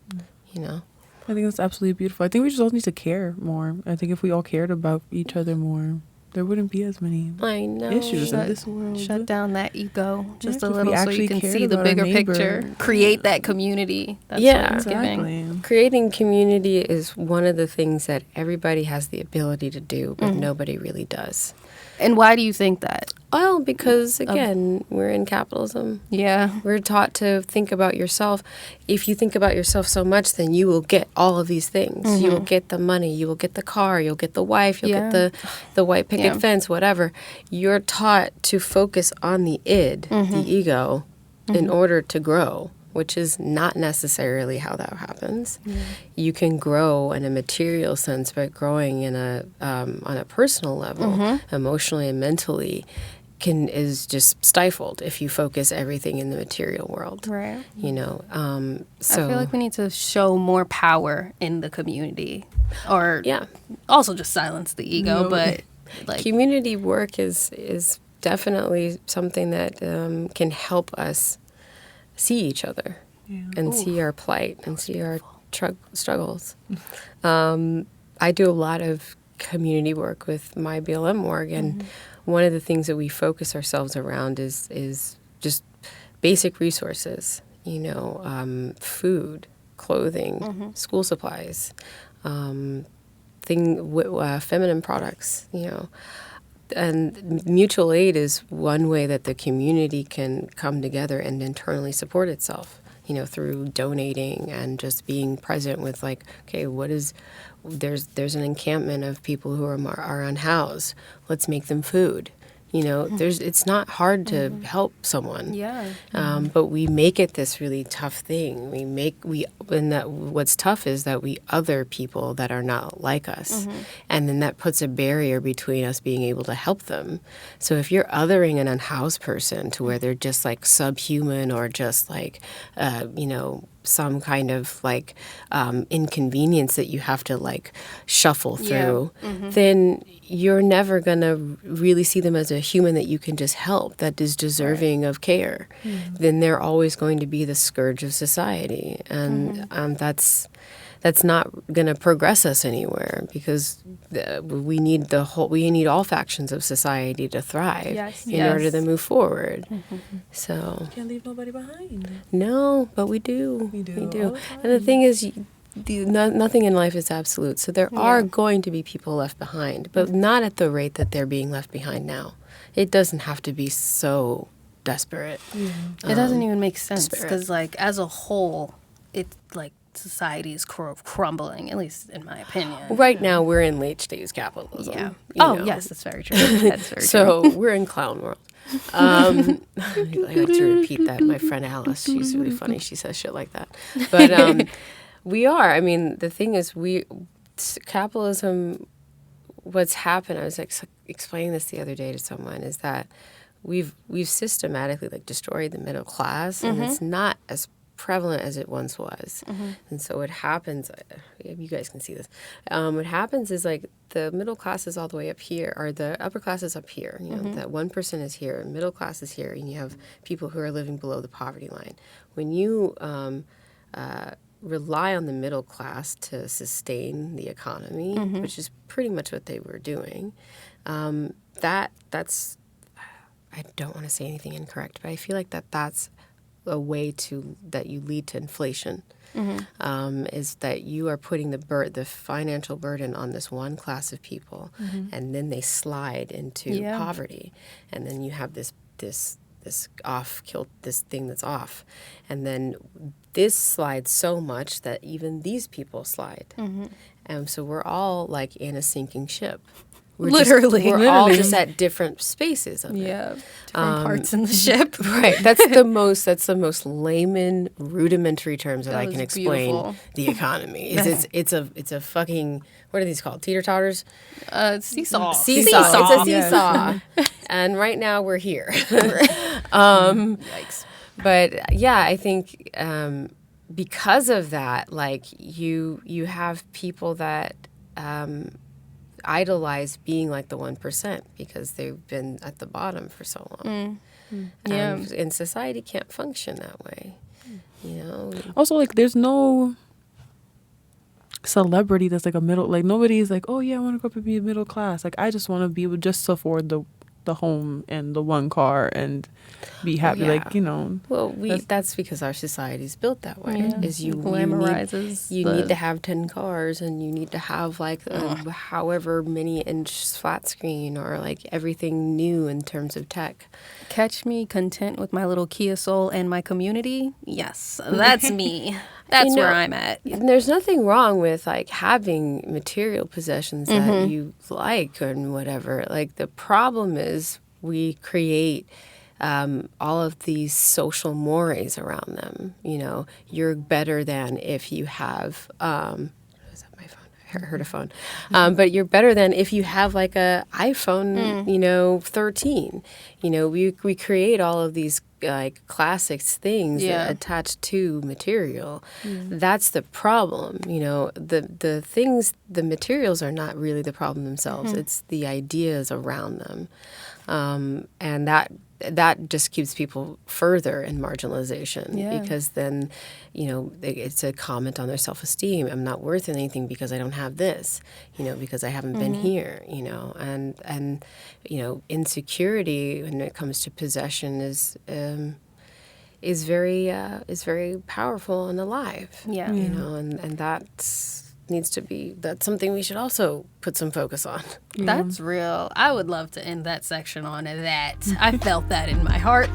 you know? I think that's absolutely beautiful. I think we just all need to care more. I think if we all cared about each other more, there wouldn't be as many issues in this world. Shut down that ego just a little so you can see the bigger picture. Create that community. That's what it's giving. Creating community is one of the things that everybody has the ability to do, but nobody really does. And why do you think that? Well, because, again, we're in capitalism. Yeah. We're taught to think about yourself. If you think about yourself so much, then you will get all of these things. You will get the money. You will get the car. You'll get the wife. You'll get the white picket fence, whatever. You're taught to focus on the id, the ego, in order to grow, which is not necessarily how that happens. You can grow in a material sense, but growing in on a personal level, emotionally and mentally, is just stifled if you focus everything in the material world. You know, so I feel like we need to show more power in the community, or also just silence the ego. But like, community work is definitely something that can help us see each other and see our plight and see our struggles. I do a lot of community work with my BLM org, and one of the things that we focus ourselves around is just basic resources, you know, food, clothing, school supplies, feminine products, you know. And mutual aid is one way that the community can come together and internally support itself, you know, through donating and just being present with, like, okay, there's an encampment of people who are unhoused. Let's make them food. You know, it's not hard to help someone. Yeah. But we make it this really tough thing. What's tough is that we other people that are not like us. And then that puts a barrier between us being able to help them. So if you're othering an unhoused person to where they're just like subhuman or just like, some kind of like inconvenience that you have to like shuffle through, then you're never going to really see them as a human that you can just help, that is deserving of care. Then they're always going to be the scourge of society. And that's not going to progress us anywhere, because we need all factions of society to thrive in order to move forward. So Can't leave nobody behind. no, but we do. We do. And the thing is, nothing in life is absolute. So there are going to be people left behind, but not at the rate that they're being left behind now. It doesn't have to be so desperate. It doesn't even make sense, because like as a whole, it's like society is crumbling, at least in my opinion. Right now, we're in late stage capitalism. Yeah. You know. Yes, that's very true. That's very So true. we're in clown world. I like to repeat that. My friend Alice, she's really funny. She says shit like that. But we are. I mean, the thing is, capitalism, what's happened, I was explaining this the other day to someone, is that we've systematically like destroyed the middle class, and it's not as prevalent as it once was. And so what happens, you guys can see this, what happens is like the middle class is all the way up here, or the upper class is up here, you know, that 1% is here, middle class is here, and you have people who are living below the poverty line. When you rely on the middle class to sustain the economy, which is pretty much what they were doing, that's, I don't want to say anything incorrect, but I feel like that's a way that you lead to inflation, is that you are putting the financial burden on this one class of people, and then they slide into poverty, and then you have this thing that's off, and then this slides so much that even these people slide, and so we're all like in a sinking ship. We're all just at different spaces of it. Different parts in the ship. Right. That's the most layman, rudimentary terms that I can explain the economy. It's a fucking, what are these called? Teeter-totters? Seesaw. It's a seesaw. And right now we're here. Yikes. But yeah, I think because of that, like you have people that idolize being like the 1% because they've been at the bottom for so long. And society can't function that way, you know. Also, like, there's no celebrity that's like a middle, like nobody's like, oh yeah, I want to grow up and be middle class. Like, I just want to be able just to afford the home and the one car and be happy, like, you know. Well, that's because our society's built that way. Is you glamorizes you need to have 10 cars, and you need to have like however many inch flat screen, or like everything new in terms of tech. Catch me content with my little Kia Soul and my community. Yes, that's me. That's where I'm at. And there's nothing wrong with like having material possessions that you like and whatever. Like, the problem is we create all of these social mores around them. You know, you're better than if you have. Was that my phone? I heard a phone. But you're better than if you have like a iPhone, 13. You know, we create all of these like classics things that attach to material. That's the problem. You know, the things, the materials are not really the problem themselves. It's the ideas around them, and that just keeps people further in marginalization, because then, you know, it's a comment on their self-esteem. I'm not worth anything because I don't have this, you know, because I haven't been here, you know, and you know, insecurity when it comes to possession is very powerful and alive. You know, and that's something we should also put some focus on. That's real. I would love to end that section on that. I felt that in my heart.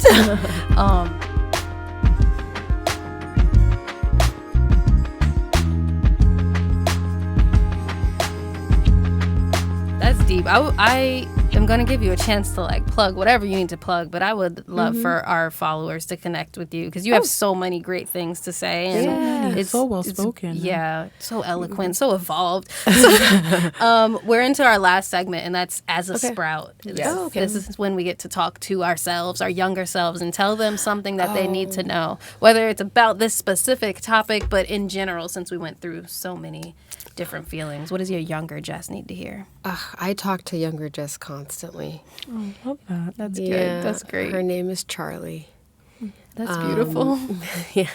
That's deep. I I'm going to give you a chance to like plug whatever you need to plug, but I would love for our followers to connect with you because you have so many great things to say. And it's so well spoken. Yeah, so eloquent, so evolved. We're into our last segment, and that's As a Sprout. This is when we get to talk to ourselves, our younger selves, and tell them something that they need to know, whether it's about this specific topic, but in general, since we went through so many different feelings. What does your younger Jes need to hear? I talk to younger Jes constantly. Oh, love that. That's good. That's great. Her name is Charlie. That's beautiful. Yeah.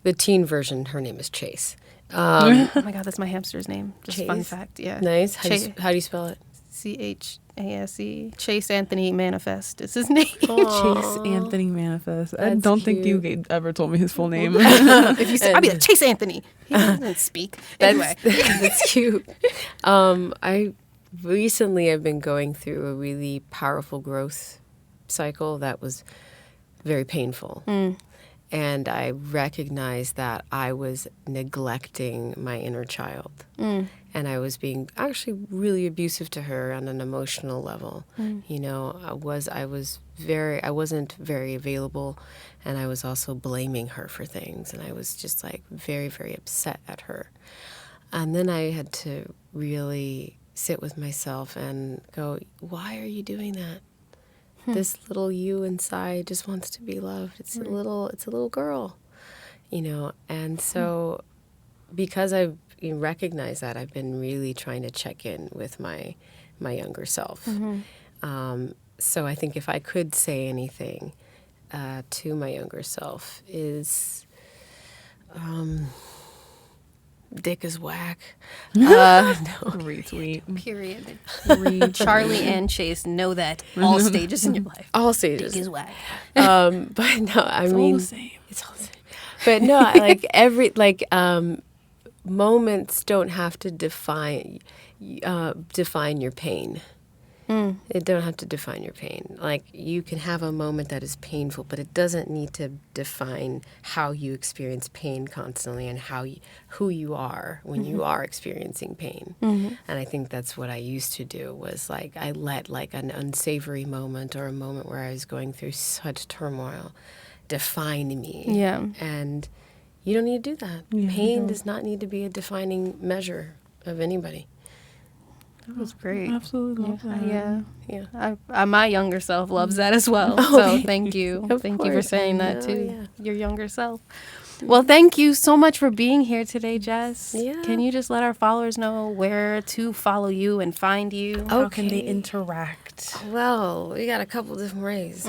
The teen version, her name is Chase. Oh my God, that's my hamster's name. Just Chase? fun fact. Yeah. Nice. How do you spell it? Chase. Chase Anthony Manifest is his name. Chase Anthony Manifest. I don't think you ever told me his full name. If you said, I'd be like, Chase Anthony. He doesn't speak. Anyway. That's cute. I recently have been going through a really powerful growth cycle that was very painful. And I recognized that I was neglecting my inner child. And I was being actually really abusive to her on an emotional level. You know, I wasn't very available, and I was also blaming her for things, and I was just like very, very upset at her. And then I had to really sit with myself and go, why are you doing that? This little you inside just wants to be loved. It's a little girl, you know. And so because I've recognized that, I've been really trying to check in with my younger self. So I think if I could say anything to my younger self is dick is whack. No. Retweet. Period. Charlie and Chase know that all stages in your life. All stages. Dick is whack. But no, I mean, all the same. It's all the same. But no, moments don't have to define your pain. It don't have to define your pain. Like, you can have a moment that is painful, but it doesn't need to define how you experience pain constantly and who you are when you are experiencing pain. And I think that's what I used to do, was like I let like an unsavory moment or a moment where I was going through such turmoil define me. Yeah. And you don't need to do that. Yeah, pain does not need to be a defining measure of anybody. That was great. Absolutely love that. Yeah. My younger self loves that as well. So thank you. Thank you for saying that to your younger self. Well, thank you so much for being here today, Jes. Yeah. Can you just let our followers know where to follow you and find you? How can they interact? Well, we got a couple different ways.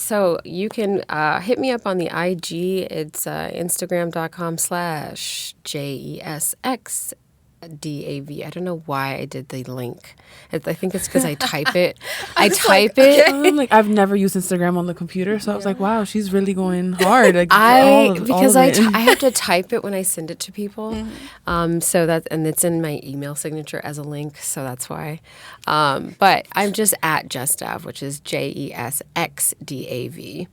So you can hit me up on the IG. It's Instagram.com/JESX. DAV. I don't know why I did the link. I think it's because I type it. I've never used Instagram on the computer, so I was like, wow, she's really going hard. Like, I have to type it when I send it to people. So that, and it's in my email signature as a link, so that's why. But I'm just at Jes Dav, which is JESXDAV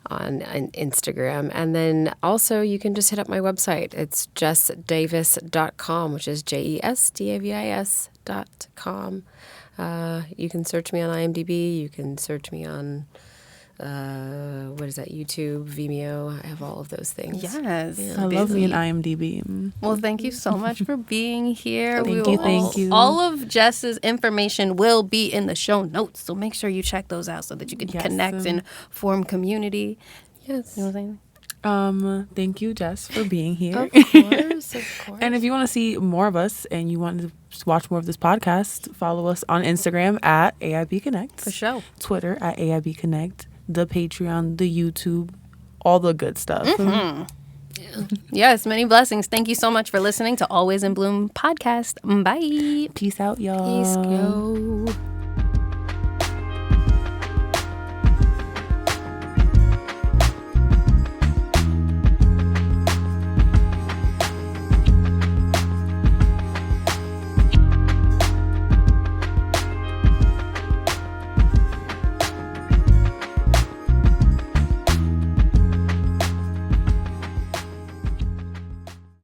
on Instagram. And then also you can just hit up my website. It's jesdavis.com, which is JESDAVIS.com. You can search me on IMDb. You can search me on YouTube, Vimeo. I have all of those things. Yes. I love me an IMDb. Well, thank you so much for being here. Thank you. All of Jes's information will be in the show notes, so make sure you check those out so that you can connect and form community. Yes. You know what I'm saying? Thank you, Jes, for being here. Of course. And if you want to see more of us and you want to watch more of this podcast, follow us on Instagram at AIB Connect. For sure. Twitter at AIB Connect. The Patreon, the YouTube, all the good stuff. Yes, many blessings. Thank you so much for listening to Always in Bloom podcast. Bye. Peace out, y'all. Peace, yo.